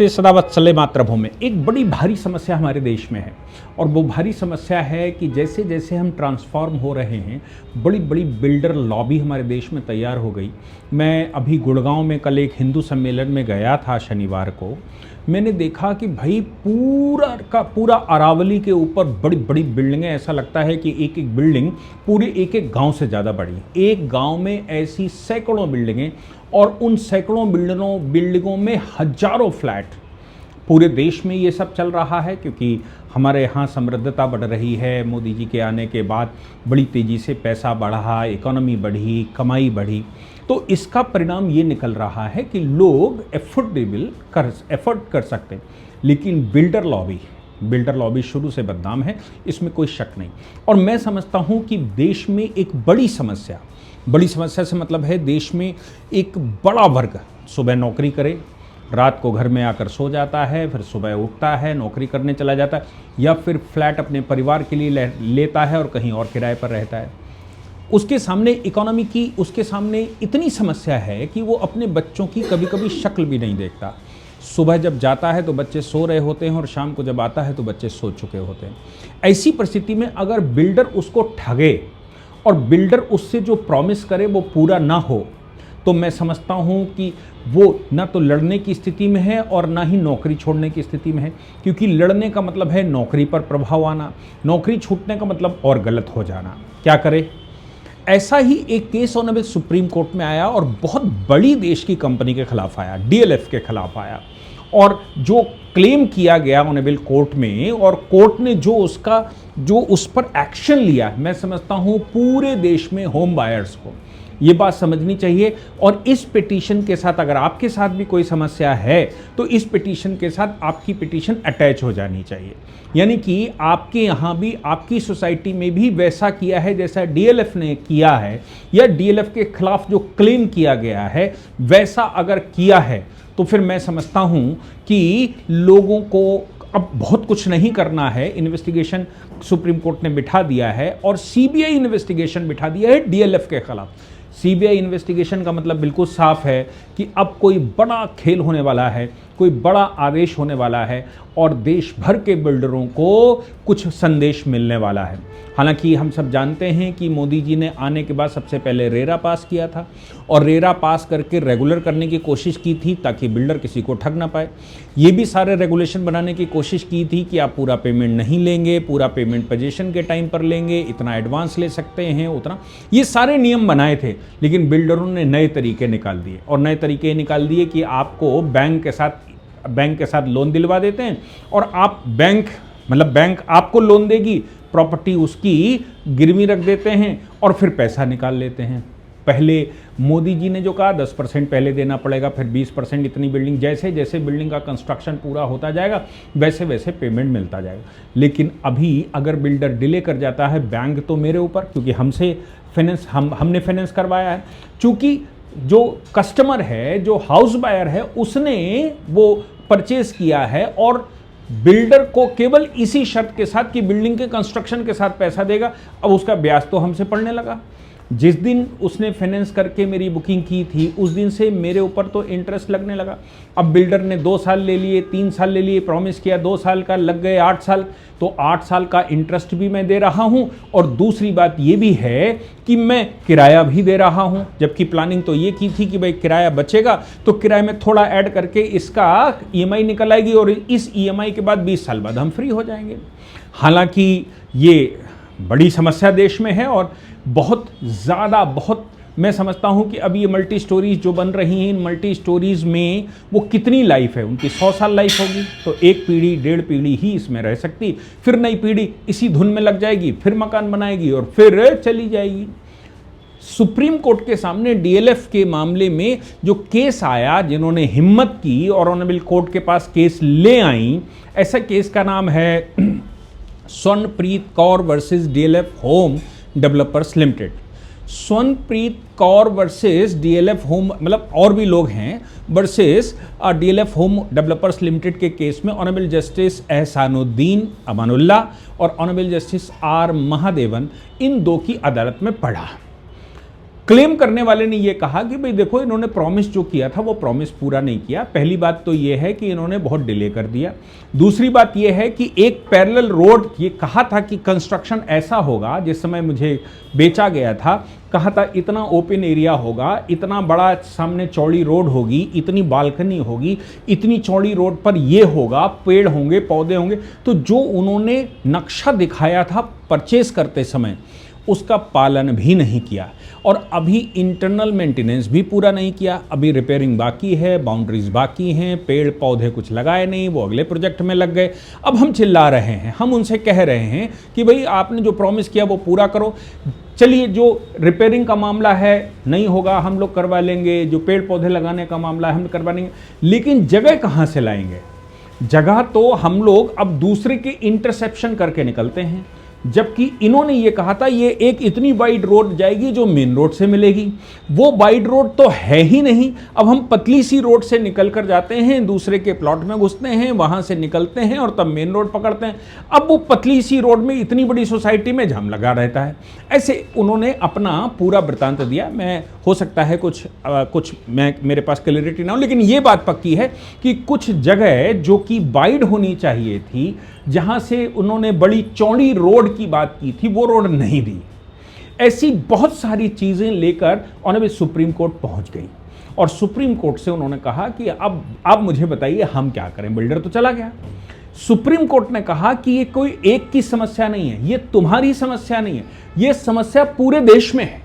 नमस्ते सदा वत्सले मातृभूमि। एक बड़ी भारी समस्या हमारे देश में है और वो भारी समस्या है कि जैसे जैसे हम ट्रांसफॉर्म हो रहे हैं, बड़ी बड़ी बिल्डर लॉबी हमारे देश में तैयार हो गई। मैं अभी गुड़गांव में कल एक हिंदू सम्मेलन में गया था शनिवार को। मैंने देखा कि भाई पूरा का पूरा अरावली के ऊपर बड़ी बड़ी बिल्डिंगें, ऐसा लगता है कि एक एक बिल्डिंग पूरे एक एक गांव से ज़्यादा बड़ी। एक गांव में ऐसी सैकड़ों बिल्डिंगें और उन सैकड़ों बिल्डिंगों में हजारों फ्लैट। पूरे देश में ये सब चल रहा है क्योंकि हमारे यहाँ समृद्धता बढ़ रही है। मोदी जी के आने के बाद बड़ी तेज़ी से पैसा बढ़ा, इकोनॉमी बढ़ी, कमाई बढ़ी। तो इसका परिणाम ये निकल रहा है कि लोग एफोर्ड कर सकते हैं, लेकिन बिल्डर लॉबी शुरू से बदनाम है, इसमें कोई शक नहीं। और मैं समझता हूँ कि देश में एक बड़ी समस्या से मतलब है देश में एक बड़ा वर्ग सुबह नौकरी करे, रात को घर में आकर सो जाता है, फिर सुबह उठता है, नौकरी करने चला जाता है, या फिर फ्लैट अपने परिवार के लिए लेता है और कहीं और किराए पर रहता है। उसके सामने इकोनॉमी की उसके सामने इतनी समस्या है कि वो अपने बच्चों की कभी कभी शक्ल भी नहीं देखता। सुबह जब जाता है तो बच्चे सो रहे होते हैं और शाम को जब आता है तो बच्चे सो चुके होते हैं। ऐसी परिस्थिति में अगर बिल्डर उसको ठगे और बिल्डर उससे जो प्रॉमिस करे वो पूरा ना हो, तो मैं समझता हूँ कि वो ना तो लड़ने की स्थिति में है और ना ही नौकरी छोड़ने की स्थिति में है। क्योंकि लड़ने का मतलब है नौकरी पर प्रभाव आना, नौकरी छूटने का मतलब और गलत हो जाना। क्या करे? ऐसा ही एक केस ऑनरेबल सुप्रीम कोर्ट में आया और बहुत बड़ी देश की कंपनी के खिलाफ आया, डीएलएफ के खिलाफ आया। और जो क्लेम किया गया ऑनरेबल कोर्ट में, और कोर्ट ने जो उस पर एक्शन लिया, मैं समझता हूँ पूरे देश में होम बायर्स को ये बात समझनी चाहिए। और इस पिटीशन के साथ अगर आपके साथ भी कोई समस्या है तो इस पिटीशन के साथ आपकी पिटीशन अटैच हो जानी चाहिए। यानी कि आपके यहाँ भी, आपकी सोसाइटी में भी वैसा किया है जैसा डीएलएफ ने किया है, या डीएलएफ के खिलाफ जो क्लेम किया गया है वैसा अगर किया है, तो फिर मैं समझता हूँ कि लोगों को अब बहुत कुछ नहीं करना है। इन्वेस्टिगेशन सुप्रीम कोर्ट ने बिठा दिया है और सीबीआई इन्वेस्टिगेशन बिठा दिया है डीएलएफ के खिलाफ। सीबीआई इन्वेस्टिगेशन का मतलब बिल्कुल साफ है कि अब कोई बड़ा खेल होने वाला है, कोई बड़ा आदेश होने वाला है और देश भर के बिल्डरों को कुछ संदेश मिलने वाला है। हालांकि हम सब जानते हैं कि मोदी जी ने आने के बाद सबसे पहले रेरा पास किया था और रेरा पास करके रेगुलर करने की कोशिश की थी ताकि बिल्डर किसी को ठग ना पाए। ये भी सारे रेगुलेशन बनाने की कोशिश की थी कि आप पूरा पेमेंट नहीं लेंगे, पूरा पेमेंट पोजीशन के टाइम पर लेंगे, इतना एडवांस ले सकते हैं, उतना, ये सारे नियम बनाए थे। लेकिन बिल्डरों ने नए तरीके निकाल दिए, और नए तरीके निकाल दिए कि आपको बैंक के साथ लोन दिलवा देते हैं और आप बैंक आपको लोन देगी, प्रॉपर्टी उसकी गिरवी रख देते हैं और फिर पैसा निकाल लेते हैं। पहले मोदी जी ने जो कहा 10% पहले देना पड़ेगा, फिर 20%, इतनी बिल्डिंग, जैसे जैसे बिल्डिंग का कंस्ट्रक्शन पूरा होता जाएगा वैसे वैसे पेमेंट मिलता जाएगा। लेकिन अभी अगर बिल्डर डिले कर जाता है, बैंक तो मेरे ऊपर, क्योंकि हमने फाइनेंस करवाया है। चूँकि जो कस्टमर है, जो हाउस बायर है, उसने वो परचेज किया है और बिल्डर को केवल इसी शर्त के साथ कि बिल्डिंग के कंस्ट्रक्शन के साथ पैसा देगा। अब उसका ब्याज तो हमसे पड़ने लगा। जिस दिन उसने फाइनेंस करके मेरी बुकिंग की थी उस दिन से मेरे ऊपर तो इंटरेस्ट लगने लगा। अब बिल्डर ने 2 साल ले लिए, 3 साल ले लिए, प्रॉमिस किया 2 साल का, लग गए 8 साल, तो 8 साल का इंटरेस्ट भी मैं दे रहा हूं। और दूसरी बात ये भी है कि मैं किराया भी दे रहा हूं, जबकि प्लानिंग तो ये की थी कि भाई किराया बचेगा तो किराए में थोड़ा ऐड करके इसका ईएमआई निकल आएगी और इस ईएमआई के बाद 20 साल बाद हम फ्री हो जाएंगे। हालांकि ये बड़ी समस्या देश में है और बहुत मैं समझता हूं कि अब ये मल्टी स्टोरीज जो बन रही हैं, इन मल्टी स्टोरीज में वो कितनी लाइफ है, उनकी 100 साल लाइफ होगी तो 1 पीढ़ी 1.5 पीढ़ी ही इसमें रह सकती, फिर नई पीढ़ी इसी धुन में लग जाएगी, फिर मकान बनाएगी और फिर चली जाएगी। सुप्रीम कोर्ट के सामने डीएलएफ के मामले में जो केस आया, जिन्होंने हिम्मत की और ऑनरेबल कोर्ट के पास केस ले आई, ऐसा केस का नाम है Swarnpreet Kaur versus DLF home developers limited. Swarnpreet Kaur versus DLF home, मतलब और भी लोग हैं, versus DLF home developers limited के केस में ऑनरेबल जस्टिस एहसानुद्दीन अमानुल्लाह और ऑनरेबल जस्टिस आर महादेवन, इन 2 की अदालत में पढ़ा। क्लेम करने वाले ने यह कहा कि भाई देखो, इन्होंने प्रॉमिस जो किया था वो प्रॉमिस पूरा नहीं किया। पहली बात तो यह है कि इन्होंने बहुत डिले कर दिया। दूसरी बात यह है कि एक पैरेलल रोड, ये कहा था कि कंस्ट्रक्शन ऐसा होगा, जिस समय मुझे बेचा गया था कहा था इतना ओपन एरिया होगा, इतना बड़ा सामने चौड़ी रोड होगी, इतनी बालकनी होगी, इतनी चौड़ी रोड पर ये होगा, पेड़ होंगे, पौधे होंगे। तो जो उन्होंने नक्शा दिखाया था परचेस करते समय, उसका पालन भी नहीं किया। और अभी इंटरनल मेंटेनेंस भी पूरा नहीं किया, अभी रिपेयरिंग बाकी है, बाउंड्रीज बाकी हैं, पेड़ पौधे कुछ लगाए नहीं, वो अगले प्रोजेक्ट में लग गए। अब हम चिल्ला रहे हैं, हम उनसे कह रहे हैं कि भाई आपने जो प्रॉमिस किया वो पूरा करो। चलिए, जो रिपेयरिंग का मामला है नहीं होगा, हम लोग करवा लेंगे, जो पेड़ पौधे लगाने का मामला है हम करवा लेंगे, लेकिन जगह कहाँ से लाएंगे? जगह तो हम लोग अब दूसरे के इंटरसेप्शन करके निकलते हैं, जबकि इन्होंने ये कहा था ये एक इतनी वाइड रोड जाएगी जो मेन रोड से मिलेगी। वो वाइड रोड तो है ही नहीं। अब हम पतली सी रोड से निकल कर जाते हैं, दूसरे के प्लॉट में घुसते हैं, वहां से निकलते हैं और तब मेन रोड पकड़ते हैं। अब वो पतली सी रोड में इतनी बड़ी सोसाइटी में जाम लगा रहता है। ऐसे उन्होंने अपना पूरा वृत्तांत दिया। मैं हो सकता है कुछ मेरे पास क्लैरिटी ना हो, लेकिन ये बात पक्की है कि कुछ जगह जो कि वाइड होनी चाहिए थी, जहां से उन्होंने बड़ी चौड़ी रोड की बात की थी, वो रोड नहीं दी। ऐसी बहुत सारी चीजें लेकर ऑनरेबल सुप्रीम कोर्ट पहुंच गई और सुप्रीम कोर्ट से उन्होंने कहा कि अब मुझे बताइए हम क्या करें। बिल्डर तो चला गया। सुप्रीम कोर्ट ने कहा कि ये कोई एक की समस्या नहीं है, ये तुम्हारी समस्या नहीं है, ये समस्या पूरे देश में है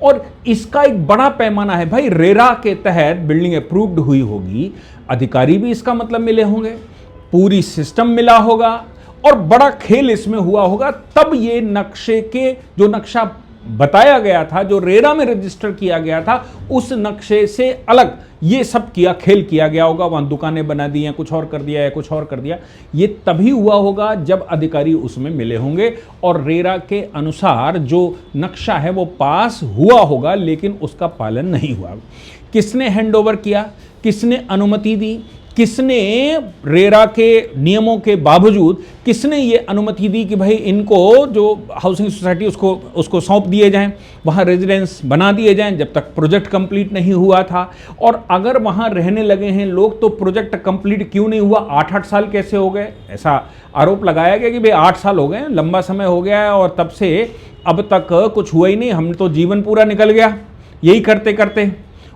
और इसका एक बड़ा पैमाना है। भाई, रेरा के तहत बिल्डिंग अप्रूव्ड हुई होगी, अधिकारी भी इसका मतलब मिले होंगे, पूरी सिस्टम मिला होगा और बड़ा खेल इसमें हुआ होगा, तब ये नक्शे के जो नक्शा बताया गया था, जो रेरा में रजिस्टर किया गया था, उस नक्शे से अलग ये सब खेल किया गया होगा। वहां दुकानें बना दी हैं, कुछ और कर दिया या कुछ और कर दिया। ये तभी हुआ होगा जब अधिकारी उसमें मिले होंगे और रेरा के अनुसार जो नक्शा है वो पास हुआ होगा, लेकिन उसका पालन नहीं हुआ। किसने हैंडओवर किया, किसने अनुमति दी, किसने रेरा के नियमों के बावजूद किसने ये अनुमति दी कि भाई इनको जो हाउसिंग सोसाइटी उसको सौंप दिए जाएं, वहाँ रेजिडेंस बना दिए जाएं जब तक प्रोजेक्ट कंप्लीट नहीं हुआ था। और अगर वहाँ रहने लगे हैं लोग तो प्रोजेक्ट कंप्लीट क्यों नहीं हुआ? 8-8 साल कैसे हो गए? ऐसा आरोप लगाया गया कि भाई 8 साल हो गए, लंबा समय हो गया है और तब से अब तक कुछ हुआ ही नहीं, हम तो जीवन पूरा निकल गया यही करते करते।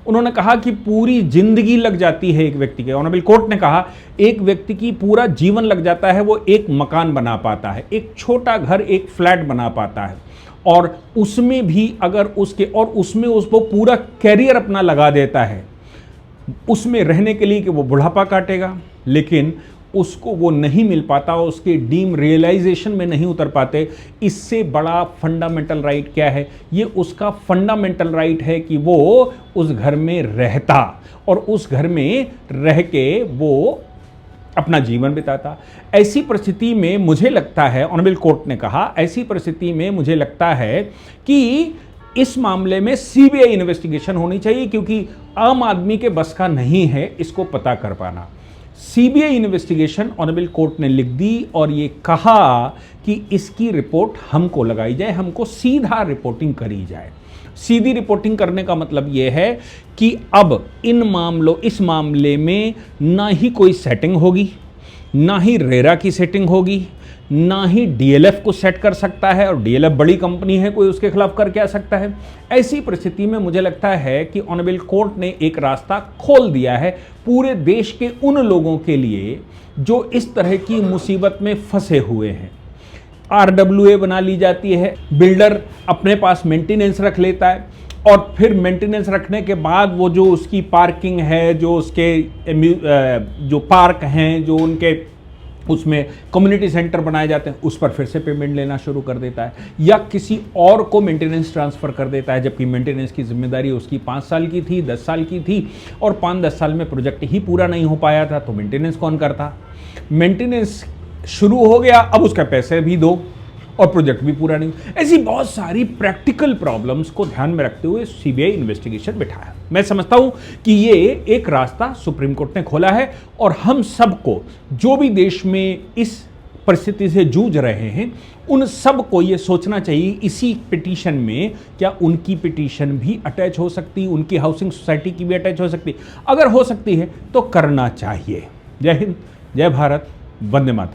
उन्होंने कहा कि पूरी जिंदगी लग जाती है एक व्यक्ति के। ऑनरेबल कोर्ट ने कहा एक व्यक्ति की पूरा जीवन लग जाता है, वो एक मकान बना पाता है, एक छोटा घर, एक फ्लैट बना पाता है, और उसमें भी अगर उसमें उसको पूरा कैरियर अपना लगा देता है उसमें रहने के लिए कि वो बुढ़ापा काटेगा, लेकिन उसको वो नहीं मिल पाता, उसके डीम रियलाइजेशन में नहीं उतर पाते। इससे बड़ा फंडामेंटल राइट क्या है? ये उसका फंडामेंटल राइट है कि वो उस घर में रहता और उस घर में रह के वो अपना जीवन बिताता। ऐसी परिस्थिति में मुझे लगता है, ऑनरेबल कोर्ट ने कहा, ऐसी परिस्थिति में मुझे लगता है कि इस मामले में सीबीआई इन्वेस्टिगेशन होनी चाहिए, क्योंकि आम आदमी के बस का नहीं है इसको पता कर पाना। सीबीआई इन्वेस्टिगेशन ऑनरेबल कोर्ट ने लिख दी और ये कहा कि इसकी रिपोर्ट हमको लगाई जाए, हमको सीधा रिपोर्टिंग करी जाए। सीधी रिपोर्टिंग करने का मतलब यह है कि अब इस मामले में ना ही कोई सेटिंग होगी, ना ही रेरा की सेटिंग होगी, ना ही डीएलएफ को सेट कर सकता है, और डीएलएफ बड़ी कंपनी है, कोई उसके खिलाफ कर क्या सकता है। ऐसी परिस्थिति में मुझे लगता है कि ऑनरेबल कोर्ट ने एक रास्ता खोल दिया है पूरे देश के उन लोगों के लिए जो इस तरह की मुसीबत में फंसे हुए हैं। आरडब्ल्यूए बना ली जाती है, बिल्डर अपने पास मेंटेनेंस रख लेता है और फिर मेंटेनेंस रखने के बाद वो जो उसकी पार्किंग है, जो उसके जो पार्क हैं, जो उनके उसमें कम्युनिटी सेंटर बनाए जाते हैं, उस पर फिर से पेमेंट लेना शुरू कर देता है, या किसी और को मेंटेनेंस ट्रांसफ़र कर देता है, जबकि मेंटेनेंस की जिम्मेदारी उसकी 5 साल की थी, 10 साल की थी, और 5-10 साल में प्रोजेक्ट ही पूरा नहीं हो पाया था, तो मेंटेनेंस कौन करता? मेंटेनेंस शुरू हो गया, अब उसका पैसे भी दो और प्रोजेक्ट भी पूरा नहीं। ऐसी बहुत सारी प्रैक्टिकल प्रॉब्लम्स को ध्यान में रखते हुए सीबीआई इन्वेस्टिगेशन बिठाया। मैं समझता हूं कि ये एक रास्ता सुप्रीम कोर्ट ने खोला है और हम सबको, जो भी देश में इस परिस्थिति से जूझ रहे हैं, उन सब को ये सोचना चाहिए इसी पिटीशन में क्या उनकी पिटीशन भी अटैच हो सकती, उनकी हाउसिंग सोसाइटी की भी अटैच हो सकती। अगर हो सकती है तो करना चाहिए। जय हिंद, जय भारत, वंदे मातरम।